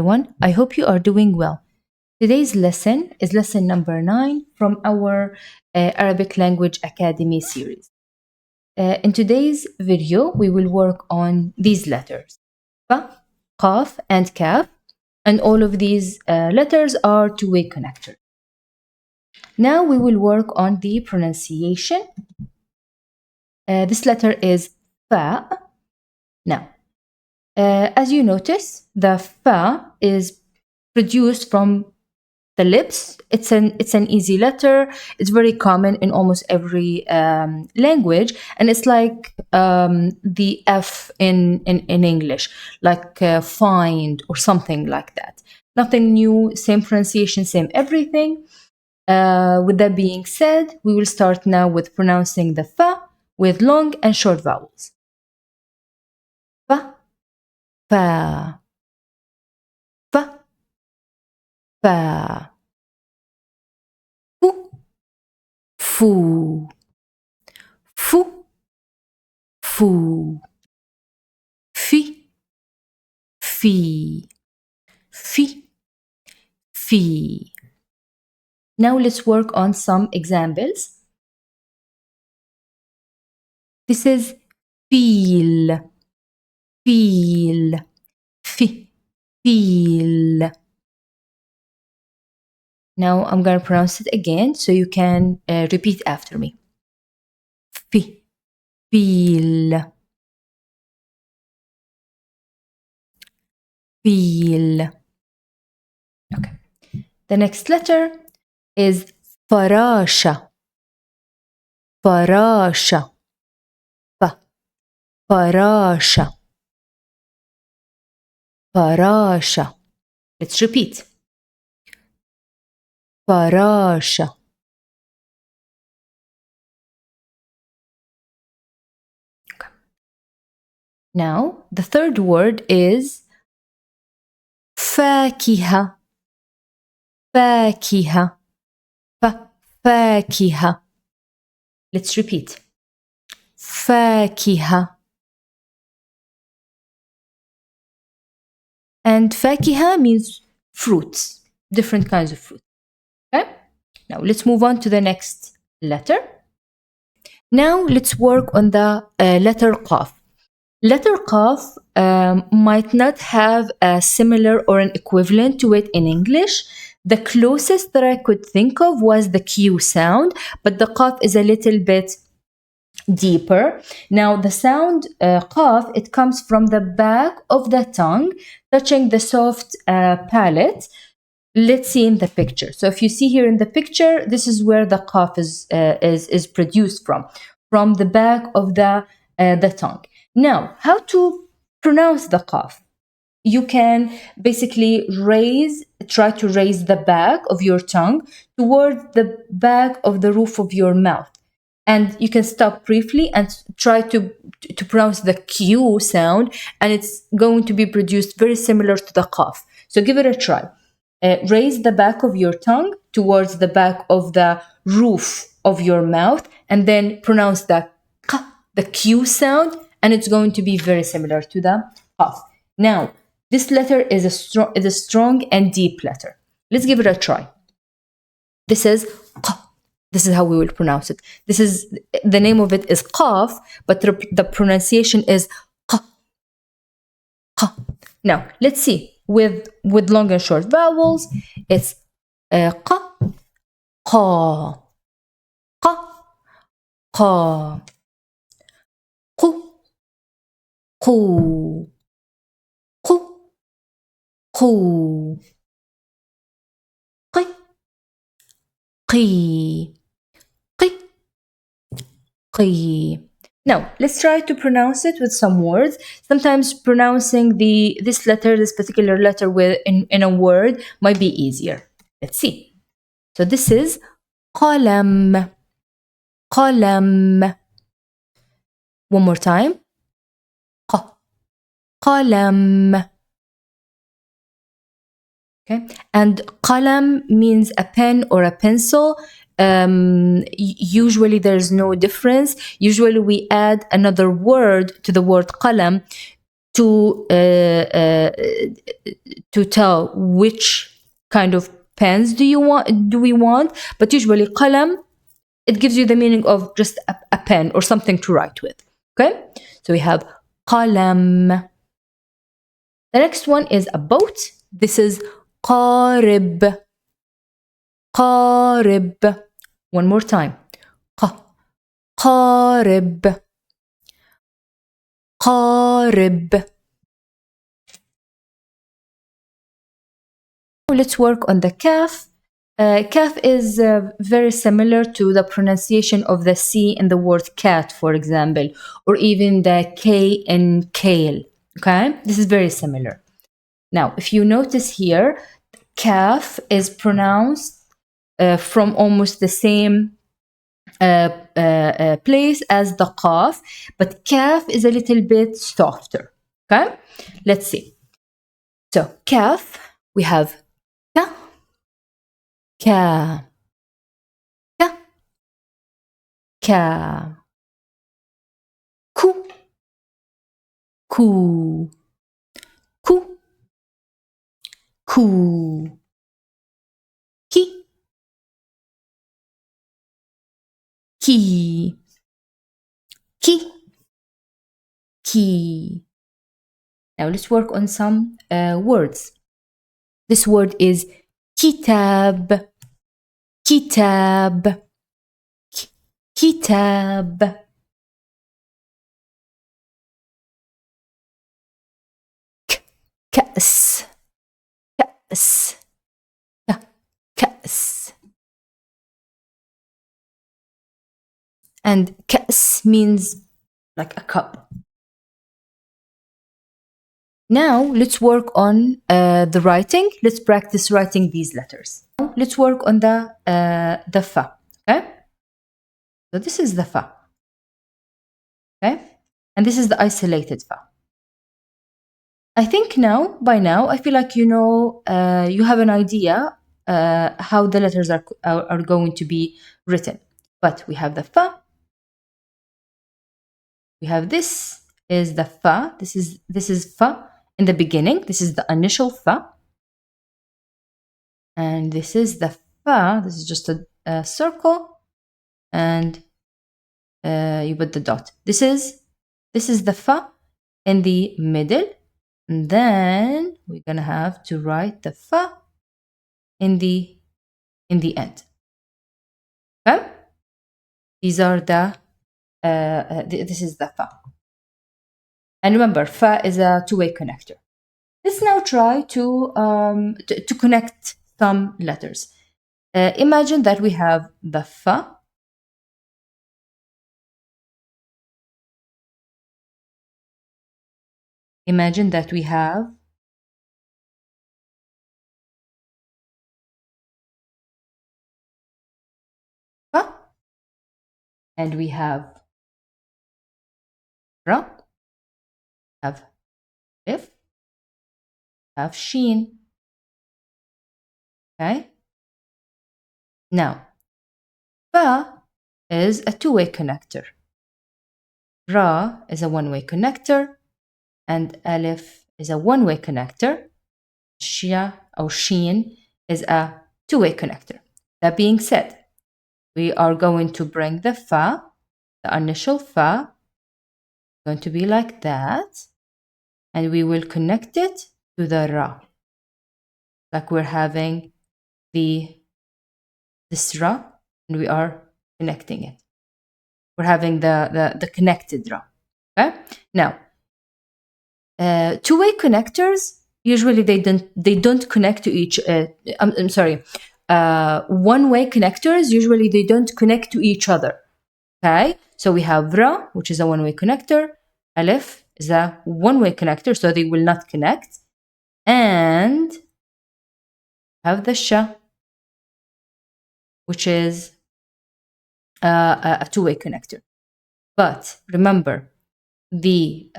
Everyone, I hope you are doing well. Today's lesson is lesson number 9 from our Arabic Language Academy series. In today's video, we will work on these letters, fa, qaf, and kaf, and all of these letters are two-way connectors. Now we will work on the pronunciation. This letter is fa. Now, as you notice, the fa is produced from the lips. It's an easy letter. It's very common in almost every language, and it's like the F in English, like find or something like that. Nothing new, same pronunciation, same everything. With that being said, we will start now with pronouncing the fa with long and short vowels. Fa, fa, fa, fa. Fou, fou, fou, fi, fi, fi, fi. Now let's work on some examples. This is feel, feel, fi, feel. Now I'm going to pronounce it again so you can repeat after me. Fi, feel, feel. Okay. The next letter is farasha, farasha, fa, farasha, farasha. Let's repeat. Farasha. Okay. Now, the third word is fakiha, fakiha, fakiha. Let's repeat. Fakiha. And fakiha means fruits, different kinds of fruit. Okay? Now let's move on to the next letter. Now let's work on the letter qaf. Letter qaf might not have a similar or an equivalent to it in English. The closest that I could think of was the Q sound, but the qaf is a little bit deeper. Now the sound qaf, it comes from the back of the tongue, touching the soft palate. Let's see in the picture. So if you see here in the picture, this is where the qaf is produced from the back of the tongue. Now, how to pronounce the qaf? You can basically try to raise the back of your tongue toward the back of the roof of your mouth. And you can stop briefly and try to pronounce the Q sound, and it's going to be produced very similar to the qaf. So give it a try. Raise the back of your tongue towards the back of the roof of your mouth, and then pronounce the Q sound, and it's going to be very similar to the qaf. Now, this letter is a strong and deep letter. Let's give it a try. This is q. This is how we will pronounce it. This is the name of it is qaf, but the pronunciation is q. Now, let's see. With long and short vowels, it's qa, qa, qa, qa, qu, qu, qu, qu, qi, qi, qi, qi. Now, let's try to pronounce it with some words. Sometimes pronouncing this particular letter in a word might be easier. Let's see. So this is qalam, qalam. One more time. Qalam. Okay, and qalam means a pen or a pencil. Usually there's no difference. Usually we add another word to the word qalam to tell which kind of pens do we want, but usually qalam, it gives you the meaning of just a pen or something to write with. Okay, so we have qalam. The next one is a boat. This is qarib. Qarib. One more time. Qarib. Qarib. Let's work on the kaf. Kaf is very similar to the pronunciation of the C in the word cat, for example, or even the K in kale. Okay, this is very similar. Now, if you notice here, kaf is pronounced from almost the same place as the qaf, but kaf is a little bit softer. Okay, let's see. So kaf, we have ka, ka, ka, ka, ku, ku, ku, ku, ki, ki, ki, ki. Now let's work on some words. This word is kitab, kitab, kitab. كأس, كأس, كأس. And كأس means like a cup. Now let's work on the writing. Let's practice writing these letters. Now, let's work on the fa. Okay. So this is the fa. Okay. And this is the isolated fa. I think by now, I feel like you know, you have an idea how the letters are going to be written. But we have the fa. We have this is the fa. This is fa in the beginning. This is the initial fa. And this is the fa. This is just a circle. And you put the dot. This is the fa in the middle. And then we're gonna have to write the fa in the end. Okay? These are the this is the fa. And remember, fa is a two-way connector. Let's now try to connect some letters. Imagine that we have the fa. Imagine that we have fa, and we have ra, have if, have sheen. Okay. Now, fa is a two-way connector. Ra is a one-way connector, and alif is a one-way connector. Shia or sheen is a two-way connector. That being said, we are going to bring the fa, the initial fa, going to be like that, and we will connect it to the ra, like we're having this ra, and we are connecting it. We're having the connected ra. Okay. Now, two-way connectors usually they don't connect to each. I'm sorry. One-way connectors usually they don't connect to each other. Okay. So we have ra, which is a one-way connector. Alif is a one-way connector, so they will not connect. And have the sha, which is a two-way connector. But remember, the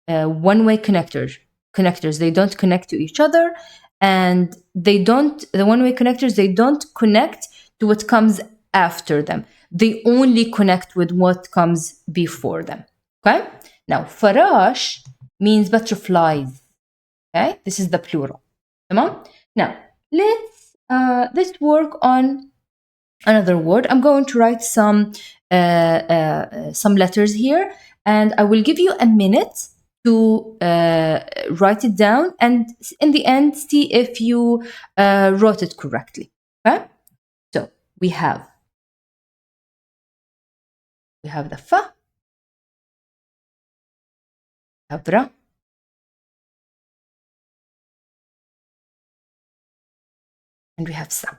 one-way connectors, they don't connect to each other, and the one-way connectors, they don't connect to what comes after them. They only connect with what comes before them. Okay? Now, farash means butterflies. Okay, this is the plural. Tamam? Now, let's work on another word. I'm going to write some letters here, and I will give you a minute to write it down, and in the end, see if you wrote it correctly. Okay? So we have the fa, ra, and we have sa.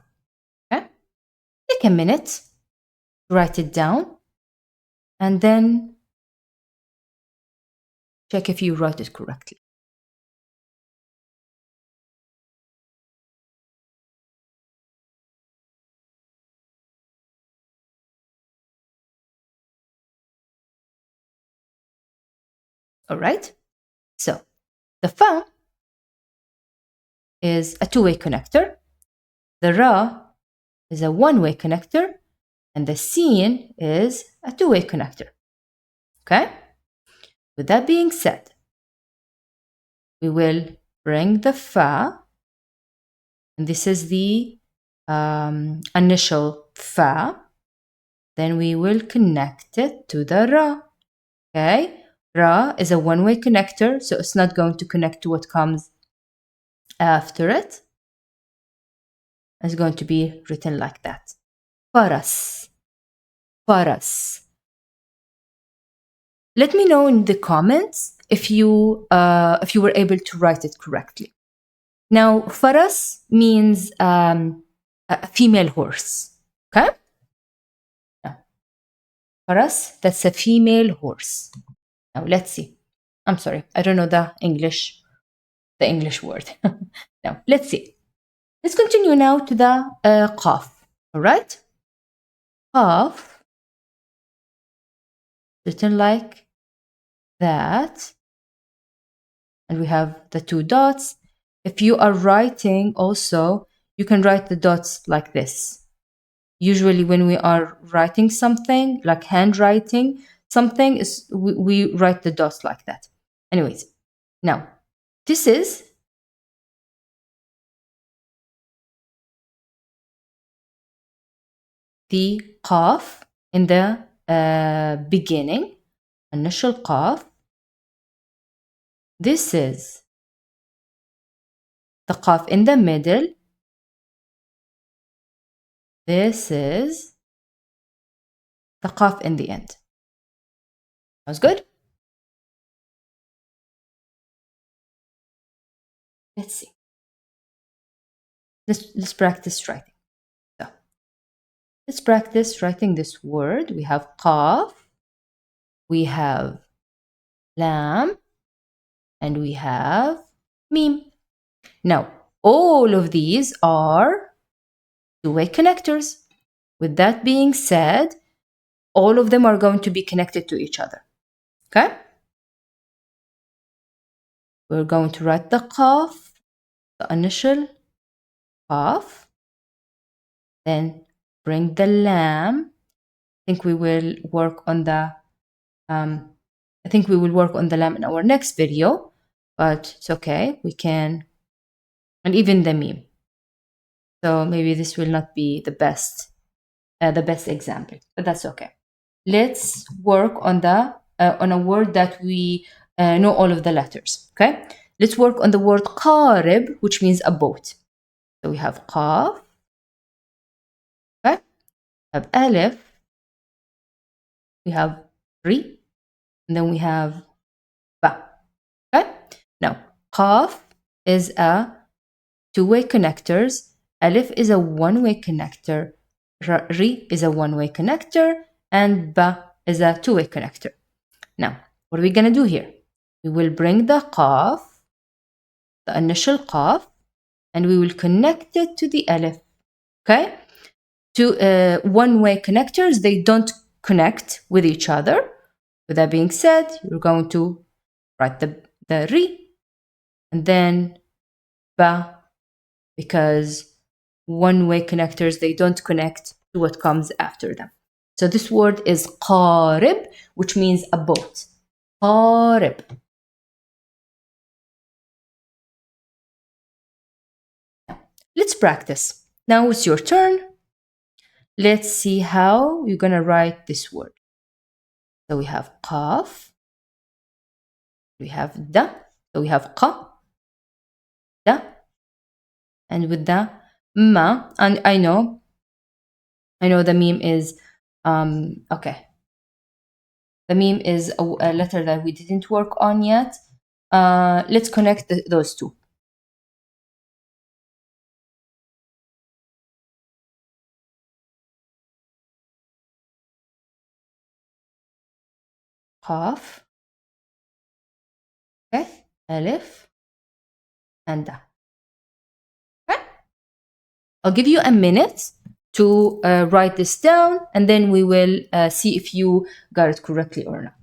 Okay? Take a minute, write it down, and then check if you wrote it correctly. All right? So the fa is a two-way connector. The ra is a one-way connector, and the sin is a two-way connector. Okay? With that being said, we will bring the fa, and this is the initial fa. Then we will connect it to the ra. Okay? Ra is a one-way connector, so it's not going to connect to what comes after it. It's going to be written like that. Faras. Faras. Let me know in the comments if you were able to write it correctly. Now, faras means a female horse. Okay? Now, faras, that's a female horse. Now, let's see. I'm sorry, I don't know the English word. Now, let's see. Let's continue now to the qaf. All right? Qaf, written like that. And we have the two dots. If you are writing also, you can write the dots like this. Usually when we are writing something, like handwriting something, we write the dots like that. Anyways, now, this is the qaf in the beginning, initial qaf. This is the qaf in the middle. This is the qaf in the end. Sounds good? Let's see. Let's practice writing. So, let's practice writing this word. We have qaf, we have lam, and we have mim. Now, all of these are two-way connectors. With that being said, all of them are going to be connected to each other. Okay? We're going to write the qaf, the initial qaf, then bring the lam. I think we will work on the lam in our next video, but it's okay. We can, and even the mim. So maybe this will not be the best example, but that's okay. Let's work on on a word that we know all of the letters. Okay, let's work on the word qarib, which means a boat. So we have qaf, okay, we have alif, we have ri, and then we have ba. Okay, now qaf is a two-way connectors. Alif is a one-way connector. Ri is a one-way connector, and ba is a two-way connector. Now, what are we going to do here? We will bring the qaf, the initial qaf, and we will connect it to the alif. Okay? Two one-way connectors, they don't connect with each other. With that being said, you're going to write the ri, and then ba, because one-way connectors, they don't connect to what comes after them. So this word is qarib, which means a boat. قارب. Let's practice. Now it's your turn. Let's see how you're gonna write this word. So we have قاف, we have da, so we have qa, da, and with the ma, and I know the meme is okay. The meme is a letter that we didn't work on yet. Let's connect those two. قاف, okay, alif, and da. Okay? I'll give you a minute to write this down, and then we will see if you got it correctly or not.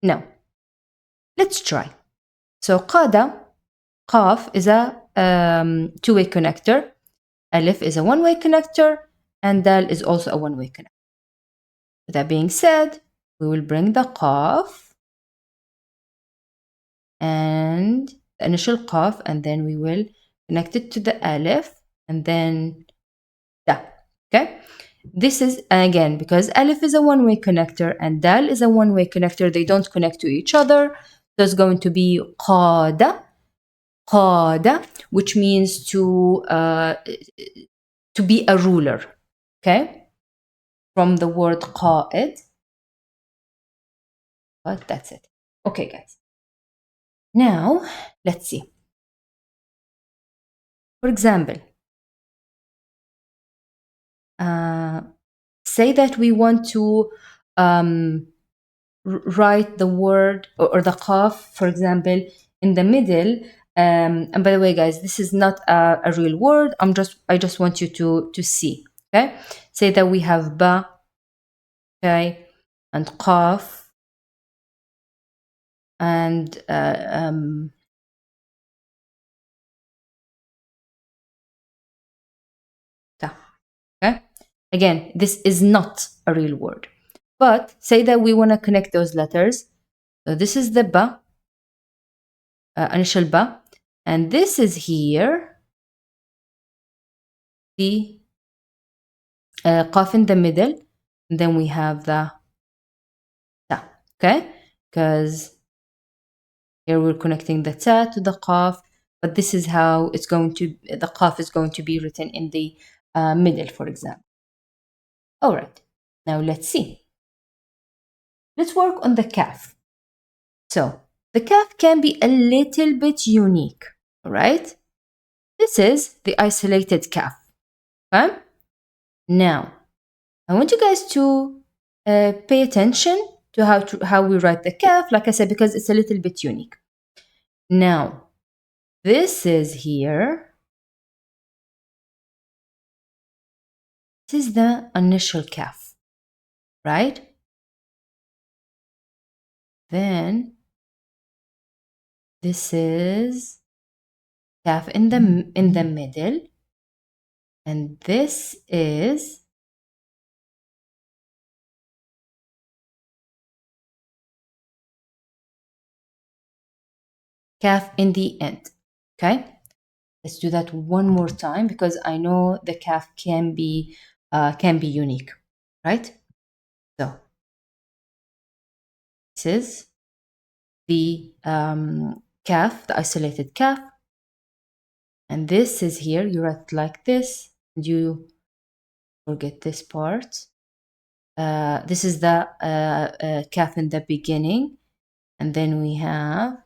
Now, let's try. So qada, qaf is a two-way connector, alif is a one-way connector, and dal is also a one-way connector. With that being said, we will bring the qaf and the initial qaf, and then we will connect it to the alif, and then da. Okay? This is, again, because alif is a one-way connector and dal is a one-way connector, they don't connect to each other. So it's going to be qada, qada, which means to be a ruler. Okay? From the word qa'id. But that's it. Okay, guys. Now, let's see. For example, say that we want to write the word or the qaf, for example, in the middle. And by the way, guys, this is not a real word. I just want you to see. Okay, say that we have ba, okay, and qaf, and ta. Okay, again, this is not a real word. But say that we want to connect those letters. So this is the ba, initial ba, and this is here the qaf in the middle, and then we have the ta. Okay, because here we're connecting the ta to the qaf, but this is how it's going to, the qaf is going to be written in the middle, for example. All right, now let's see. Let's work on the kaf. So the kaf can be a little bit unique, all right? This is the isolated kaf. Okay? Now, I want you guys to pay attention to how we write the kaf, like I said, because it's a little bit unique. Now, this is here. This is the initial kaf, right? Then this is kaf in the middle, and this is kaf in the end. Okay, let's do that one more time because I know the kaf can be unique, right? So this is the kaf, the isolated kaf, and this is here. You write like this, and you forget this part. This is the kaf in the beginning, and then we have.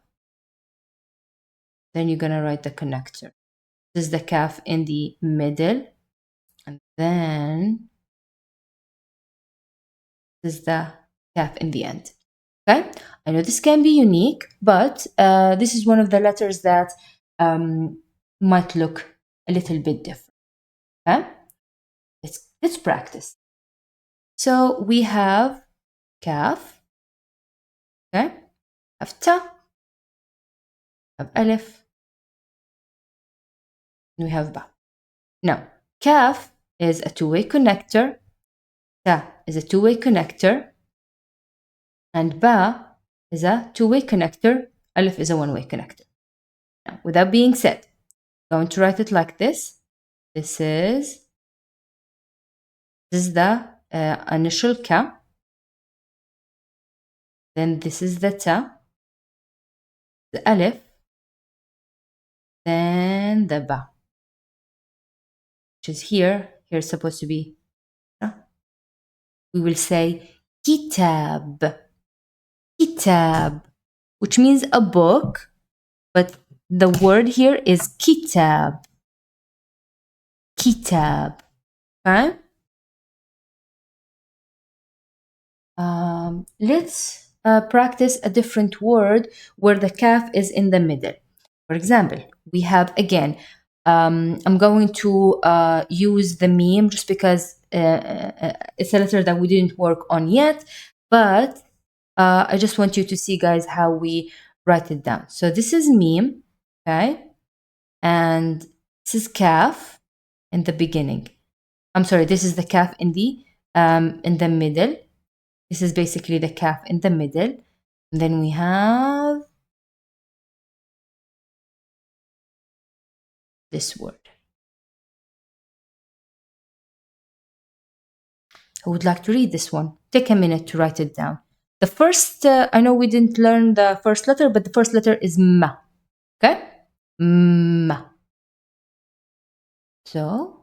Then you're gonna write the connector. This is the kaf in the middle, and then this is the kaf in the end. Okay, I know this can be unique, but this is one of the letters that might look a little bit different. Okay, let's Let's practice. So we have kaf, okay? Have ta, have alif, and we have ba. Now, kaf is a two-way connector, ta is a two-way connector, and ba is a two-way connector, alif is a one-way connector. Now, with that being said, I'm going to write it like this. This is the initial ka. Then this is the ta, the alif, then the ba, which is here. Here is supposed to be. We will say kitab, kitab, which means a book, but the word here is kitab, kitab. Okay? Let's practice a different word where the kaf is in the middle. For example, we have again, I'm going to use the meme just because it's a letter that we didn't work on yet, but I just want you to see, guys, how we write it down. So this is meme, okay? And this is kaf in the beginning. I'm sorry, this is the kaf in the middle. This is basically the kaf in the middle. And then we have this word. I would like to read this one. Take a minute to write it down. The first, I know we didn't learn the first letter, but the first letter is ma. Okay? Ma. So,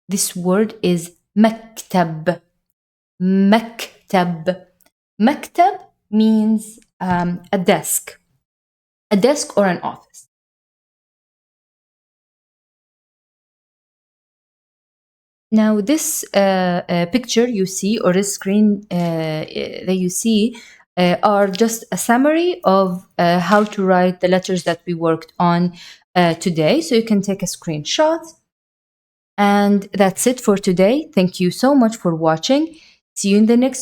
this word is maktab. Maktab. Maktab means a desk or an office. Now, this picture you see, or this screen that you see, are just a summary of how to write the letters that we worked on today. So you can take a screenshot. And that's it for today. Thank you so much for watching. See you in the next